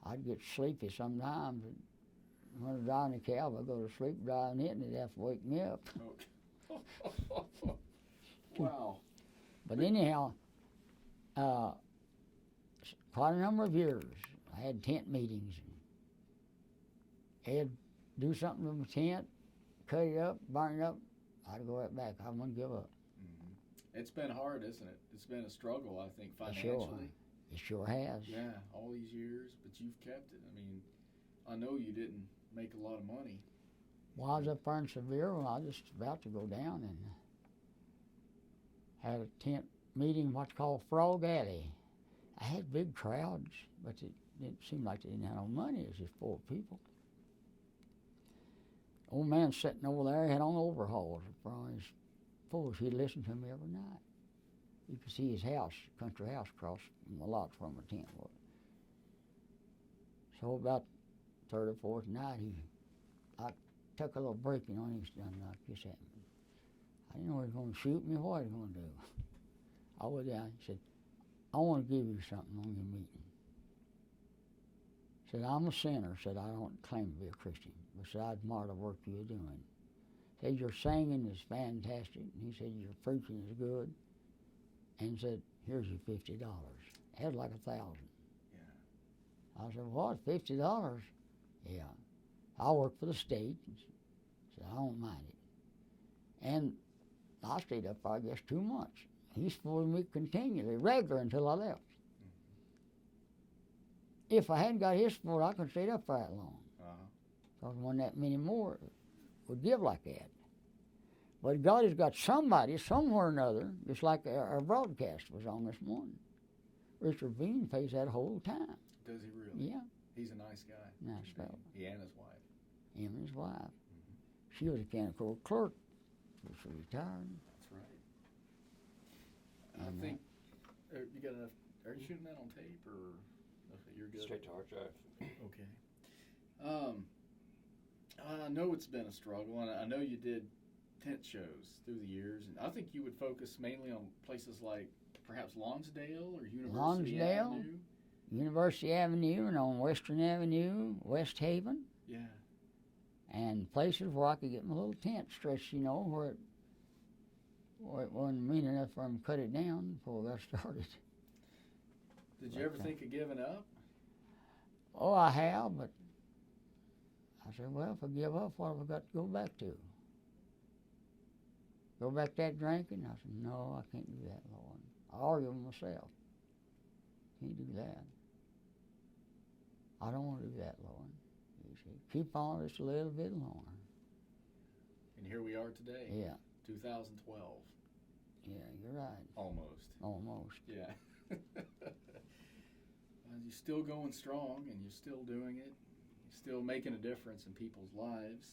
I'd get sleepy sometimes. When I was driving the cab, I'd go to sleep driving it, and they'd have to wake me up. Okay. Wow. But anyhow, quite a number of years, I had tent meetings. I'd do something with my tent, cut it up, burn it up. I'd go right back. I wouldn't give up. Mm-hmm. It's been hard, isn't it? It's been a struggle, I think, financially. It sure has. Yeah, all these years, but you've kept it. I mean, I know you didn't make a lot of money. Well, I was up there in Severe when I was just about to go down and had a tent meeting, what's called Frog Alley. I had big crowds, but it didn't seem like they didn't have no money. It was just full of people. Old man sitting over there had on overalls from his folks. He'd listen to me every night. You could see his house, country house, across from a lot from a tent was. So about third or fourth night, I took a little breaking on him. He done like this at me. I didn't know he was going to shoot me or what he was going to do. I went down and said, I want to give you something on your meeting. Said, I'm a sinner. Said, I don't claim to be a Christian. But said, I admire the work you're doing. Said, your singing is fantastic. And he said, your preaching is good. And said, here's your $50. Had like $1,000. Yeah. I said, what, $50? Yeah. I work for the state. Said, I don't mind it. And I stayed up, I guess, 2 months. He supported me continually, regular, until I left. If I hadn't got his support, I couldn't have stayed up for that long. Because there wasn't that many more would give like that. But God has got somebody, somewhere or another, just like our broadcast was on this morning. Richard Bean pays that whole time. Does he really? Yeah. He's a nice guy. Nice fellow. He and his wife. Him and his wife. She was a county court clerk. She retired. That's right. I think you got enough. Are you shooting that on tape or? Okay, you're good. Straight to hard drive. Okay. I know it's been a struggle, and I know you did tent shows through the years, and I think you would focus mainly on places like perhaps Lonsdale or University Avenue. University Avenue, and on Western Avenue, West Haven. Yeah. And places where I could get my little tent stretched, you know, where it wasn't mean enough for them to cut it down before we got started. Did you ever think of giving up? Oh, I have, but I said, well, if I give up, what have I got to go back to? Go back to that drinking? I said, no, I can't do that, Lord. I argue with myself. Can't do that. I don't want to do that, Lord. He said, keep on just a little bit longer. And here we are today. Yeah. 2012. Yeah, you're right. Almost. Almost. Yeah. You're still going strong, and you're still doing it. You're still making a difference in people's lives.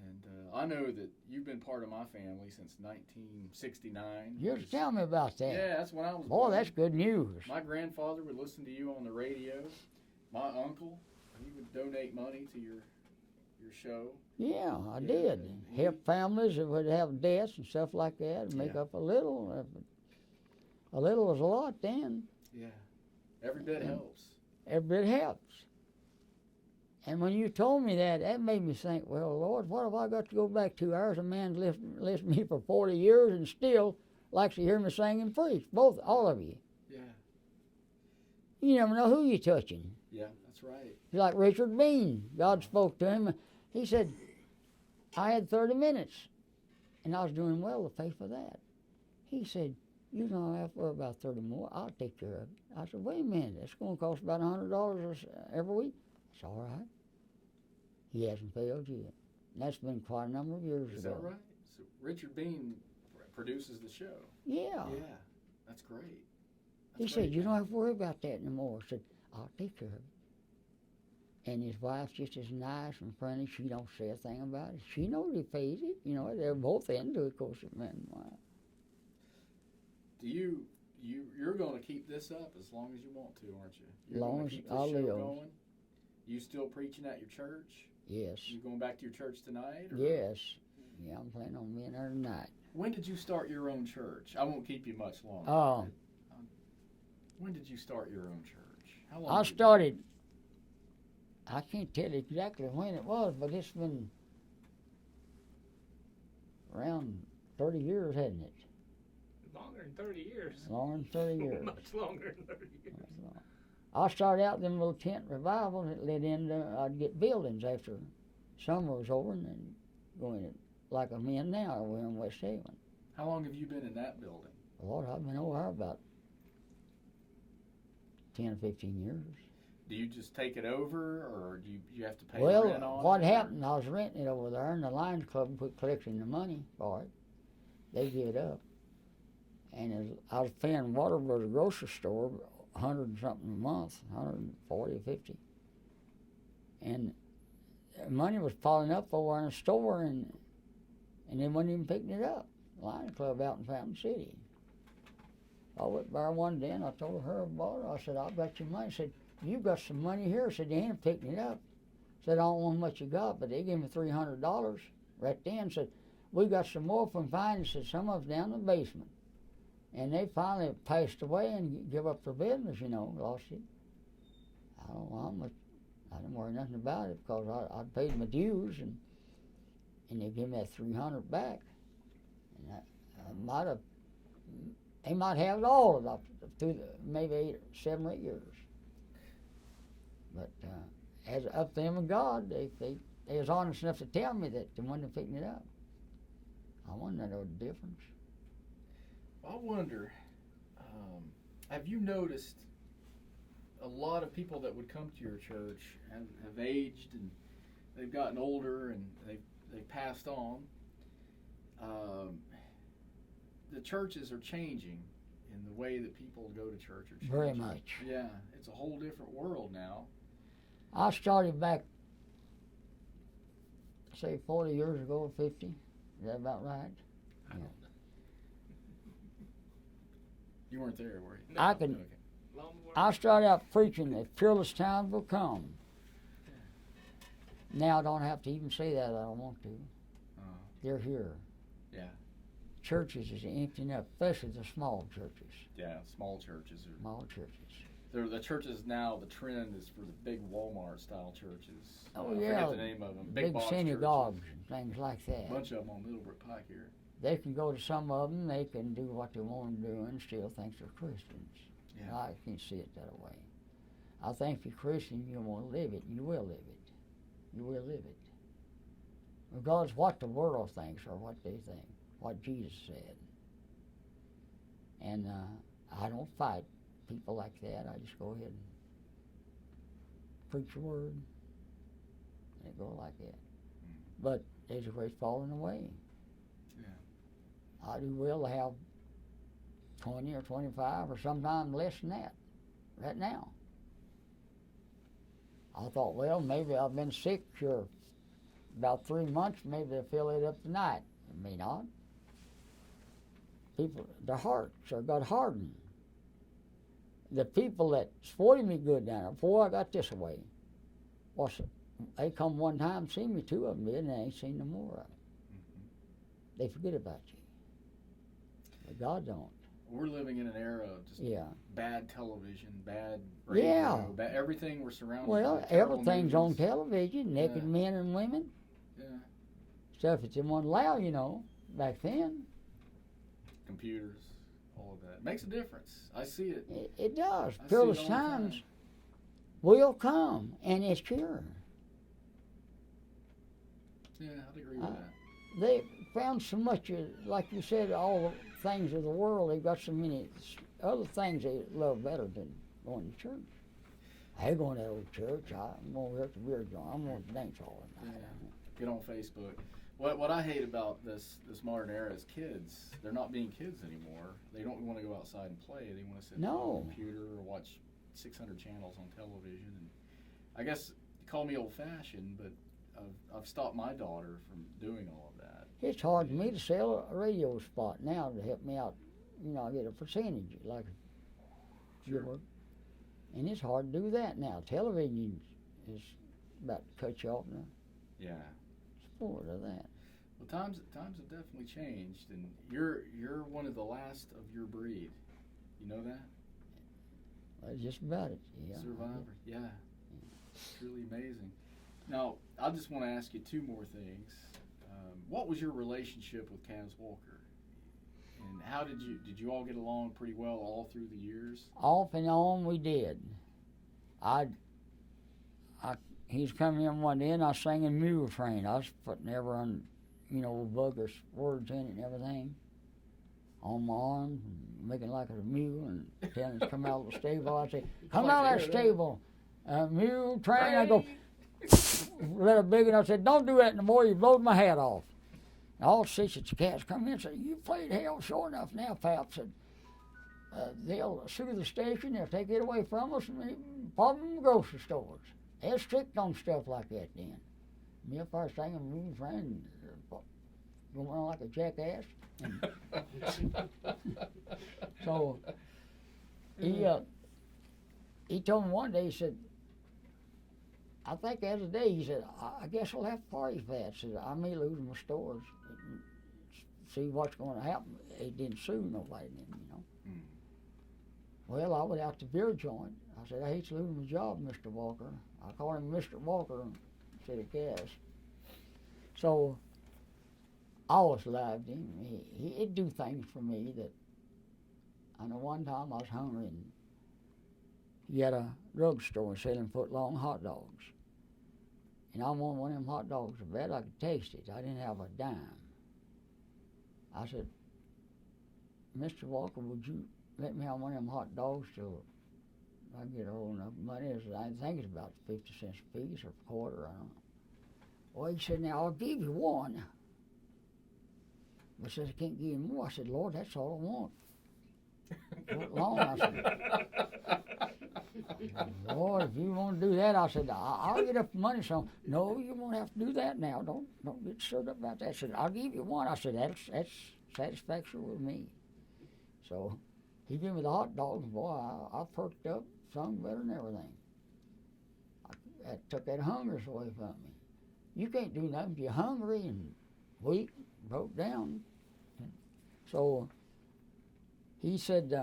And I know that you've been part of my family since 1969. Just tell me about that. Yeah, that's when I was Boy, born. that's good news. My grandfather would listen to you on the radio. My uncle, he would donate money to your show. Yeah, I did. Help families that would have deaths and stuff like that, and make up a little. A little was a lot then. Yeah, every bit helps. Every bit helps. And when you told me that, that made me think, well, Lord, what have I got to go back to? There's a man listened to me for 40 years and still likes to hear me sing and preach. Both, all of you. Yeah. You never know who you're touching. Yeah, that's right. Like Richard Bean. God spoke to him. He said, I had 30 minutes, and I was doing well to pay for that. He said, you don't have to worry about 30 more. I'll take care of it. I said, wait a minute. It's going to cost about $100 every week. It's all right. He hasn't failed yet. And that's been quite a number of years ago. Is that right? So Richard Bean produces the show. Yeah. Yeah, that's great. He said, you don't have to worry about that anymore. I said, I'll take care of it. And his wife's just as nice and friendly. She don't say a thing about it. She knows he pays it. You know, they're both into it, of course, man and wife. Do you're going to keep this up as long as you want to, aren't you? You're Long gonna as keep I this show live. going? You still preaching at your church? Yes. You going back to your church tonight? Or? Yes. Yeah, I'm planning on being there tonight. When did you start your own church? I won't keep you much longer. Oh. When did you start your own church? How long? I started, I can't tell you exactly when it was, but it's been around 30 years, hasn't it? Longer than 30 years. Longer than 30 years. Much longer than 30 years. I started out them little tent revivals that led into, I'd get buildings after summer was over and then go in it like I'm in now. We're in West Haven. How long have you been in that building? Lord, I've been over here about 10 or 15 years. Do you just take it over, or do you have to pay Well, rent on what it? happened, I was renting it over there, and the Lions Club quit collecting the money for it. They gave it up. And I was paying Waterbury, the grocery store, 100 and something a month, 140 or 50. And money was piling up over in the store, and they wasn't even picking it up. Lions Club out in Fountain City. I went by one day and I told her about it. I said, I got your money. I said, you got some money here. I said, they ain't picking it up. I said, I don't know how much you got, but they gave me $300 right then. Said, we got some more from finance. Said, some of it's down in the basement. And they finally passed away and give up their business, lost it. I don't know how much. I didn't worry nothing about it because I paid my dues and they gave me that $300 back. And they might have it all through maybe 7 or 8 years. But as up to them and God, they was honest enough to tell me that they wasn't picking it up. I wonder if there was a difference. I wonder, have you noticed a lot of people that would come to your church have aged and they've gotten older and they've passed on? The churches are changing in the way that people go to church are changing. Very much. Yeah, it's a whole different world now. I started back, say, 40 years ago, 50. Is that about right? I don't know. You weren't there, were you? No. I can. Okay. I started out preaching that fearless times will come. Now I don't have to even say that. I don't want to. They're here. Yeah. Churches is emptying up, especially the small churches. Yeah, small churches are. Small churches. The churches now, the trend is for the big Walmart-style churches. Oh, I yeah. forget the name of them. Big box synagogues churches. and things like that. A bunch of them on Middlebrook Pike here. They can go to some of them. They can do what they want to do and still think they're Christians. Yeah. I can't see it that way. I think if you're Christian, you want to live it. You will live it. You will live it. Regardless of what the world thinks or what they think, what Jesus said. And I don't fight people like that. I just go ahead and preach the word. And it go like that. But there's a great falling away. Yeah. I do well to have 20 or 25 or sometimes less than that right now. I thought, well, maybe I've been sick for about 3 months. Maybe they'll fill it up tonight. It may not. People, their hearts are got hardened. The people that supported me good down there before I got this way, they come one time, see me, 2 of them did, and they ain't seen no more of them. Mm-hmm. They forget about you. But God don't. We're living in an era of just bad television, bad radio, everything we're surrounded by. Well, everything's on television, naked men and women. Yeah. Stuff that they wouldn't allow, back then. Computers, all of that. Makes a difference. I see it. It does. I see Peerless it all the times time. will come, and it's here. Yeah, I'd agree with that. They found so much, like you said, all the things of the world. They've got so many other things they love better than going to church. I ain't going to that old church. I'm going to the beer joint. I'm going to dance all the night. Yeah. Get on Facebook. What I hate about this modern era is kids. They're not being kids anymore. They don't want to go outside and play. They want to sit on the computer or watch 600 channels on television. And I guess call me old-fashioned, but I've stopped my daughter from doing all of that. It's hard for me to sell a radio spot now to help me out. I get a percentage, like Sure. And it's hard to do that now. Television is about to cut you off now. Yeah. Sport of that. Well, times have definitely changed, and you're one of the last of your breed. You know that? Well, just about it. Yeah. Survivor. Yeah. It's truly amazing. Now, I just want to ask you 2 more things. What was your relationship with Kaz Walker? And how did you all get along pretty well all through the years? Off and on we did. He's coming in one day and I was singing Mule Train. I was putting every on, bogus words in it and everything on my arm, making like a mule and telling him to come out of the stable. I say, come out of that stable, Mule Train. I go, let it big, and I said, don't do that no more. You blowed my hat off. And all 6 of the cats come in and said, you played hell sure enough now, Pap. Said, they'll sue the station, they'll take it away from us, and probably in the grocery stores. They're strict on stuff like that then. Me if I was singing Mule Train, going on like a jackass. So He told me one day, he said, I think the other day, he said, I guess we'll have to party for that. He said, I may lose my stores. See what's going to happen. He didn't sue nobody then, you know. Mm. Well, I went out to beer joint. I said, I hate to lose my job, Mr. Walker. I called him Mr. Walker instead of Cass. So I always loved him. He'd do things for me that, I know one time I was hungry and he had a drugstore selling foot-long hot dogs. And I wanted one of them hot dogs so bad I could taste it. I didn't have a dime. I said, Mr. Walker, would you let me have one of them hot dogs till I get old enough money? I think it's about 50 cents a piece or a quarter, I don't know. Well, he said, now I'll give you one. But says, I can't give you more. I said, Lord, that's all I want. Long, I said, Lord, if you want to do that, I said, I'll get up the money. So, no, you won't have to do that now. Don't get stirred up about that. I said, I'll give you one. I said, that's satisfaction with me. So he gave me the hot dogs. Boy, I perked up, sung better than everything. That took that hunger away from me. You can't do nothing if you're hungry and weak, broke down. So he said,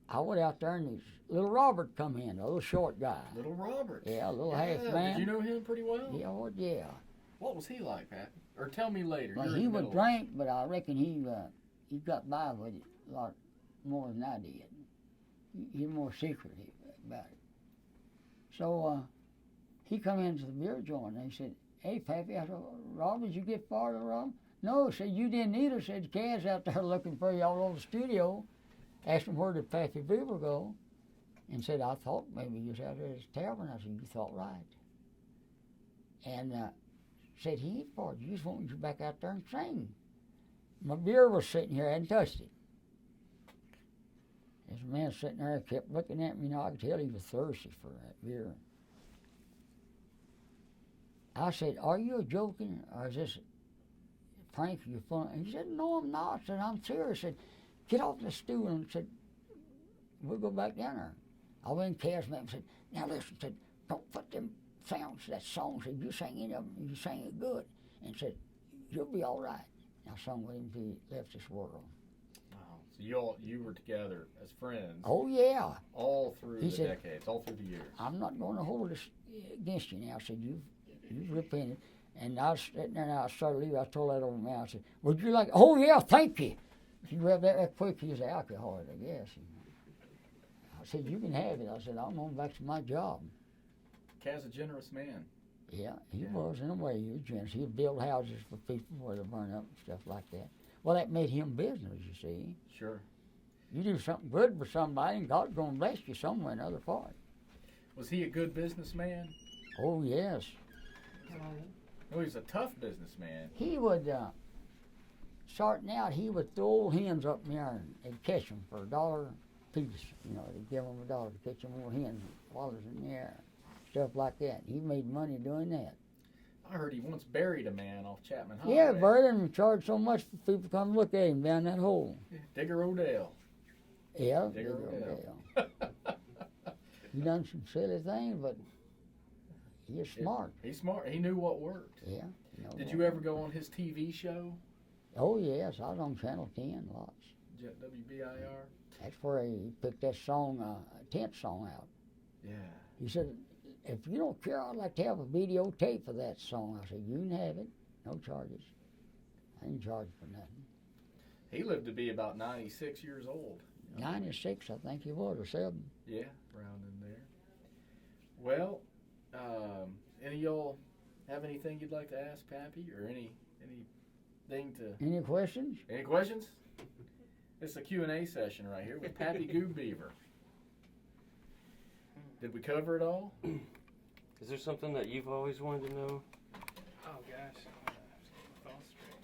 I went out there and little Robert come in, a little short guy. Little Robert. Yeah, a little half man. Did you know him pretty well? Yeah, well, yeah. What was he like, Pat? Or tell me later. Well, he would drink, but I reckon he got by with it a lot more than I did. He's more secretive about it. So he come into the beer joint and he said, hey, Pappy. I said, Robert, did you get part of the rum? No, said, you didn't either. Said, Kaz out there looking for you all over the studio. Asked him, where did Pappy Beaver go? And said, I thought maybe you was out there at his tavern. I said, you thought right. And said, he ain't for you. He just wanted you back out there and sing. My beer was sitting here. I hadn't touched it. This man sitting there kept looking at me. You know, I could tell he was thirsty for that beer. I said, are you joking? Or is this a prank? Are you fun? He said, no, I'm not. I said, I'm serious. I said, get off the stool. And said, we'll go back down there. I went and cast me and said, now listen, said, don't put them sounds, that song, said, you sing any of them, you sing it good. And said, you'll be all right. And I sung with him until he left this world. Wow. So you were together as friends. Oh, yeah. All through the said, decades, all through the years. I'm not going to hold this against you now. I said, you've repented. And I was sitting there and I started leaving. I told that old man, I said, would you like, oh, yeah, thank you. If you grab that quick, he's an alcoholic, I guess. I said, you can have it. I said, I'm going back to my job. Kaz a generous man. Yeah, he was in a way. He was generous. He'd build houses for people where they burn up and stuff like that. Well, that made him business, you see. Sure. You do something good for somebody, and God's going to bless you somewhere in another part. Was he a good businessman? Oh, yes. Oh, he was a tough businessman. He would, starting out, he would throw hens up in there and they'd catch them for $1 a piece. You know, they'd give them $1 to catch them more hens while they're in the air. Stuff like that. He made money doing that. I heard he once buried a man off Chapman Highway. Yeah, buried him and charged so much for people to come look at him down that hole. Digger Odell. Yeah, Digger Odell. He done some silly things, but he is smart. He's smart. He knew what worked. Yeah. Did you ever go on his TV show? Oh, yes. I was on Channel 10 lots. WBIR? That's where he picked that song, tent song out. Yeah. He said, if you don't care, I'd like to have a videotape of that song. I said, you can have it. No charges. I didn't charge for nothing. He lived to be about 96 years old. 96, I think he was, or 7. Yeah, around in there. Well, any of y'all have anything you'd like to ask Pappy, or anything to... Any questions? Any questions? It's a Q&A session right here with Pappy Gube Beaver. Did we cover it all? Is there something that you've always wanted to know? Oh gosh, thoughts straight.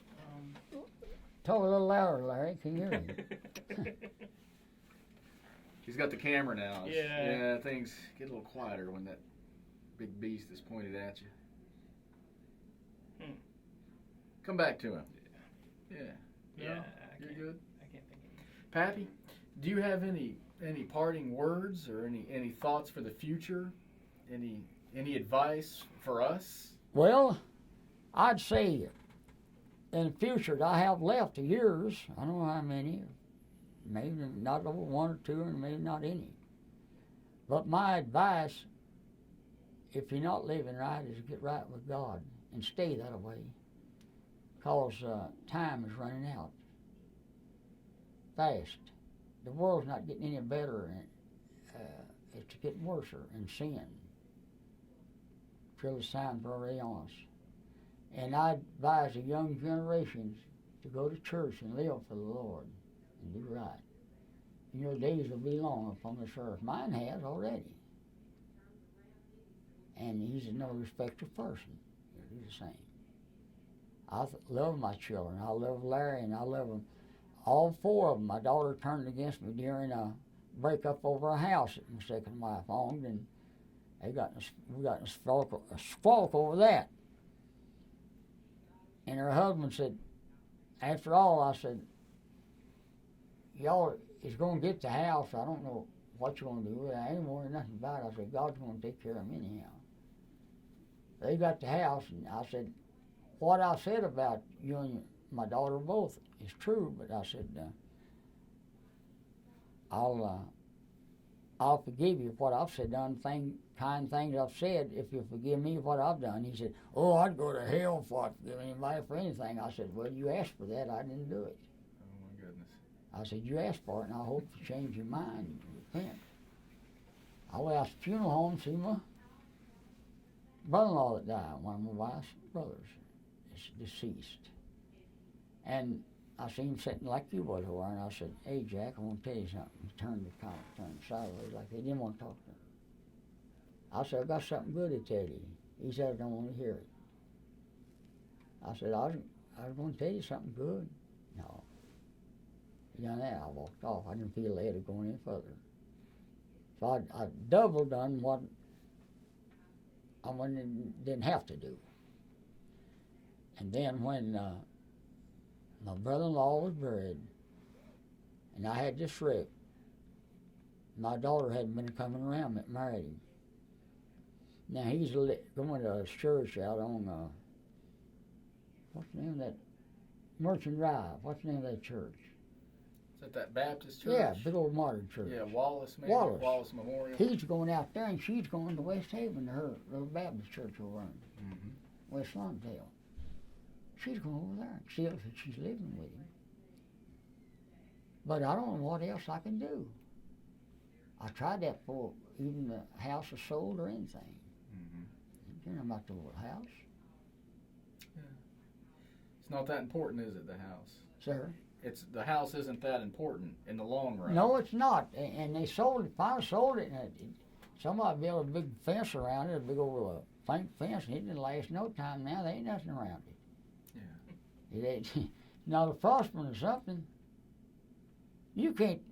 Talk a little louder, Larry. Can you hear me? She's got the camera now. Yeah. Things get a little quieter when that big beast is pointed at you. Come back to him. Yeah. Yeah. No? You're good? I can't think of it. Pappy, Do you have any parting words or any thoughts for the future? Any advice for us? Well, I'd say in the future that I have left of years, I don't know how many, maybe not over one or two, and maybe not any. But my advice, if you're not living right, is get right with God and stay that way, because time is running out fast. The world's not getting any better, and it's getting worse in sin. Till it's time for very honest. And I advise the young generations to go to church and live for the Lord and do right. And your days will be long upon this earth. Mine has already. And he's no respecter of person. He'll do the same. I love my children. I love Larry, and I love them. All four of them. My daughter turned against me during a breakup over a house that my second wife owned, and we got in a squawk over that. And her husband said, after all, I said, y'all is going to get the house. I don't know what you're going to do with it. I ain't worried nothing about it. I said, God's going to take care of them anyhow. They got the house, and I said, what I said about you and my daughter both is true, but I said, I'll forgive you for what I've said, kind things I've said, if you forgive me what I've done. He said, oh, I'd go to hell if I'd forgive anybody for anything. I said, well, you asked for that. I didn't do it. Oh, my goodness. I said, you asked for it, and I hope you change your mind and repent. I went out to the funeral home to see my brother-in-law that died, one of my wife's brothers, is deceased. And I seen him sitting like you was over, and I said, hey, Jack, I want to tell you something. He turned sideways like he didn't want to talk to him. I said, I got something good to tell you. He said, I don't want to hear it. I said, I was going to tell you something good. No. He done that. I walked off. I didn't feel led to go any further. So I double done what I didn't have to do. And then when my brother-in-law was buried, and I had this wreck, my daughter hadn't been coming around that married him. Now he's going to a church out on, what's the name of that? Merchant Drive. What's the name of that church? Is that Baptist church? Yeah, big old modern church. Yeah, Wallace Memorial. He's going out there, and she's going to West Haven to her little Baptist church over in West Lonsdale. She's going over there. She's living with him. But I don't know what else I can do. I tried that for even the house was sold or anything. You know about the little house. Yeah. It's not that important, is it, the house? Sir? The house isn't that important in the long run. No, it's not. And they finally sold it, and somebody built a big fence around it, a big old fence, and it didn't last no time now. There ain't nothing around it. Yeah. It ain't. Now, the prospering or something, you can't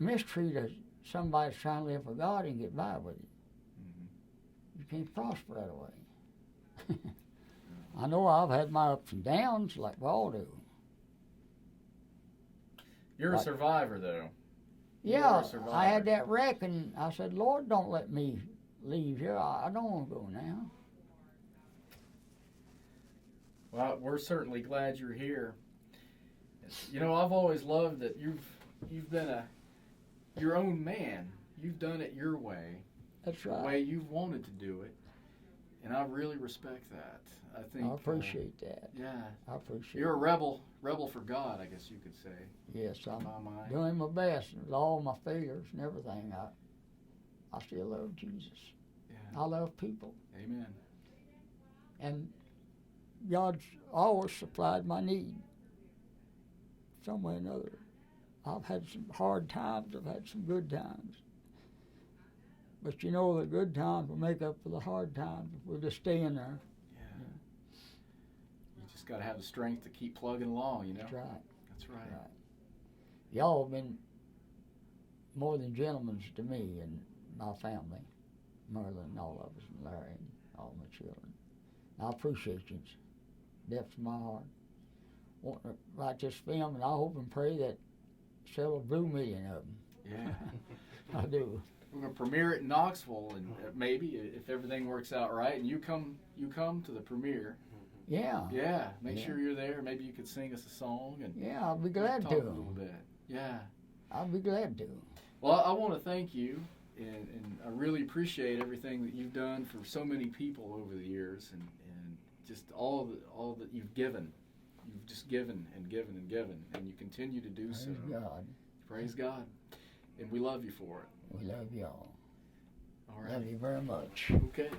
mistreat somebody that's trying to live for God and get by with it. You can't prosper that way. I know I've had my ups and downs like we all do. You're a survivor, though. Yeah, I had that wreck, and I said, Lord, don't let me leave here. I don't want to go now. Well, we're certainly glad you're here. You know, I've always loved that you've been your own man. You've done it your way. That's right. The way you've wanted to do it. And I really respect that. I appreciate that. Yeah. I appreciate You're a rebel for God, I guess you could say. Yes, I'm doing my best with all my failures and everything. I still love Jesus. Yeah. I love people. Amen. And God's always supplied my need some way or another. I've had some hard times. I've had some good times. But you know, the good times will make up for the hard times if we'll just stay in there. Yeah. You just got to have the strength to keep plugging along, you know? That's right. That's right. Right. Y'all have been more than gentlemen to me and my family, Merlin and all of us, and Larry and all my children. I appreciate you, depths of my heart. Want to write this film, and I hope and pray that sell 1 million of them. Yeah. I do. We're gonna premiere it in Knoxville, and maybe if everything works out right, and you come to the premiere. Yeah. Yeah. Make Yeah. sure you're there. Maybe you could sing us a song and Yeah, I'll be glad talk to. a little bit. Yeah. I'll be glad to. Well, I want to thank you, and I really appreciate everything that you've done for so many people over the years, and just all that you've given. You've just given and given and given, and you continue to do so. Praise God. Praise God. And we love you for it. We love y'all. All right. Love you very much. Okay.